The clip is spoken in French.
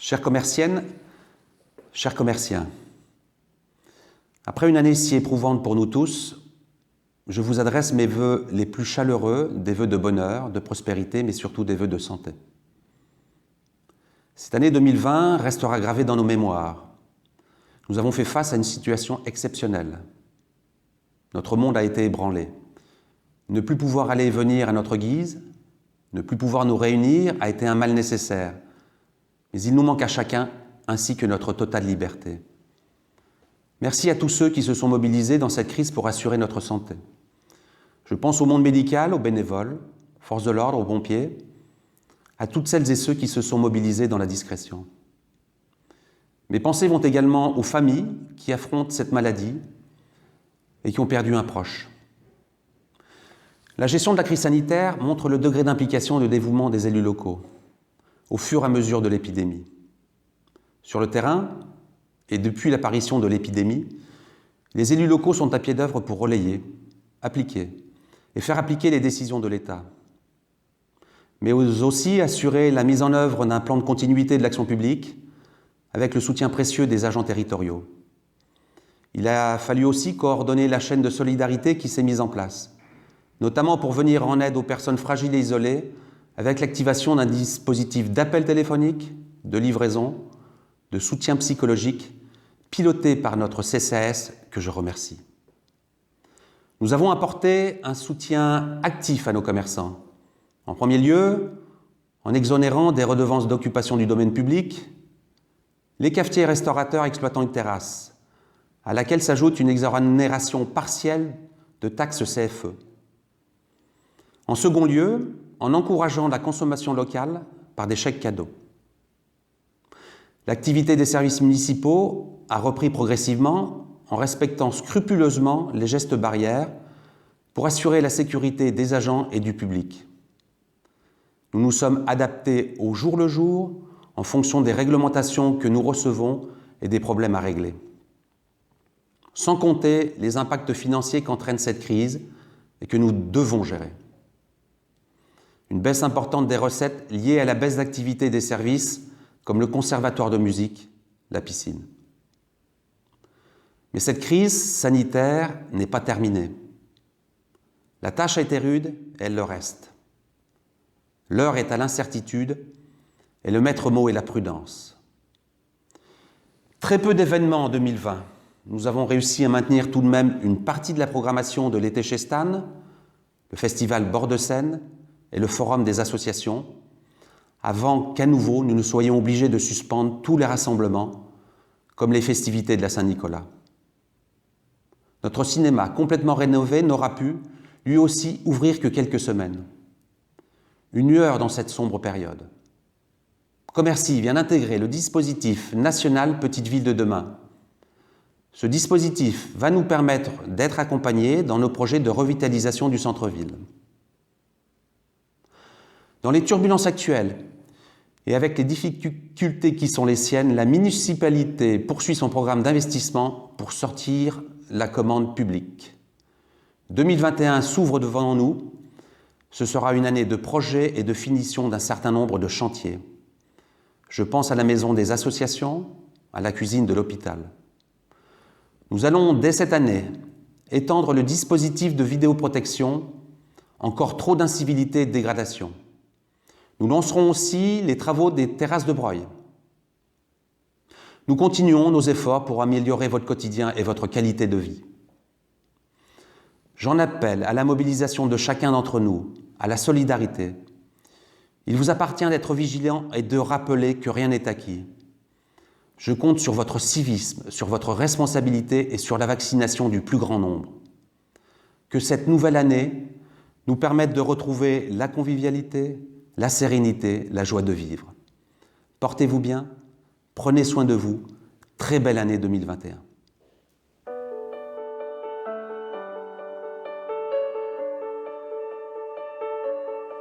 Chères commerciennes, chers commerciens, après une année si éprouvante pour nous tous, je vous adresse mes vœux les plus chaleureux, des vœux de bonheur, de prospérité, mais surtout des vœux de santé. Cette année 2020 restera gravée dans nos mémoires. Nous avons fait face à une situation exceptionnelle. Notre monde a été ébranlé. Ne plus pouvoir aller et venir à notre guise, ne plus pouvoir nous réunir a été un mal nécessaire. Mais il nous manque à chacun, ainsi que notre totale liberté. Merci à tous ceux qui se sont mobilisés dans cette crise pour assurer notre santé. Je pense au monde médical, aux bénévoles, aux forces de l'ordre, aux pompiers, à toutes celles et ceux qui se sont mobilisés dans la discrétion. Mes pensées vont également aux familles qui affrontent cette maladie et qui ont perdu un proche. La gestion de la crise sanitaire montre le degré d'implication et de dévouement des élus locaux au fur et à mesure de l'épidémie. Sur le terrain, et depuis l'apparition de l'épidémie, les élus locaux sont à pied d'œuvre pour relayer, appliquer et faire appliquer les décisions de l'État, mais aussi assurer la mise en œuvre d'un plan de continuité de l'action publique avec le soutien précieux des agents territoriaux. Il a fallu aussi coordonner la chaîne de solidarité qui s'est mise en place, notamment pour venir en aide aux personnes fragiles et isolées avec l'activation d'un dispositif d'appel téléphonique, de livraison, de soutien psychologique, piloté par notre CCAS, que je remercie. Nous avons apporté un soutien actif à nos commerçants. En premier lieu, en exonérant des redevances d'occupation du domaine public, les cafetiers et restaurateurs exploitant une terrasse, à laquelle s'ajoute une exonération partielle de taxes CFE. En second lieu, en encourageant la consommation locale par des chèques cadeaux. L'activité des services municipaux a repris progressivement en respectant scrupuleusement les gestes barrières pour assurer la sécurité des agents et du public. Nous nous sommes adaptés au jour le jour en fonction des réglementations que nous recevons et des problèmes à régler. Sans compter les impacts financiers qu'entraîne cette crise et que nous devons gérer. Une baisse importante des recettes liées à la baisse d'activité des services comme le conservatoire de musique, la piscine. Mais cette crise sanitaire n'est pas terminée. La tâche a été rude et elle le reste. L'heure est à l'incertitude et le maître mot est la prudence. Très peu d'événements en 2020. Nous avons réussi à maintenir tout de même une partie de la programmation de l'été chez Stan, le festival Bord de Seine et le forum des associations, avant qu'à nouveau nous ne soyons obligés de suspendre tous les rassemblements, comme les festivités de la Saint-Nicolas. Notre cinéma, complètement rénové, n'aura pu, lui aussi, ouvrir que quelques semaines. Une lueur dans cette sombre période. Commercy vient d'intégrer le dispositif national Petite Ville de demain. Ce dispositif va nous permettre d'être accompagnés dans nos projets de revitalisation du centre-ville. Dans les turbulences actuelles et avec les difficultés qui sont les siennes, la municipalité poursuit son programme d'investissement pour sortir la commande publique. 2021 s'ouvre devant nous. Ce sera une année de projets et de finition d'un certain nombre de chantiers. Je pense à la maison des associations, à la cuisine de l'hôpital. Nous allons, dès cette année, étendre le dispositif de vidéoprotection, encore trop d'incivilité et de dégradation. Nous lancerons aussi les travaux des terrasses de Breuil. Nous continuons nos efforts pour améliorer votre quotidien et votre qualité de vie. J'en appelle à la mobilisation de chacun d'entre nous, à la solidarité. Il vous appartient d'être vigilant et de rappeler que rien n'est acquis. Je compte sur votre civisme, sur votre responsabilité et sur la vaccination du plus grand nombre. Que cette nouvelle année nous permette de retrouver la convivialité, la sérénité, la joie de vivre. Portez-vous bien, prenez soin de vous. Très belle année 2021.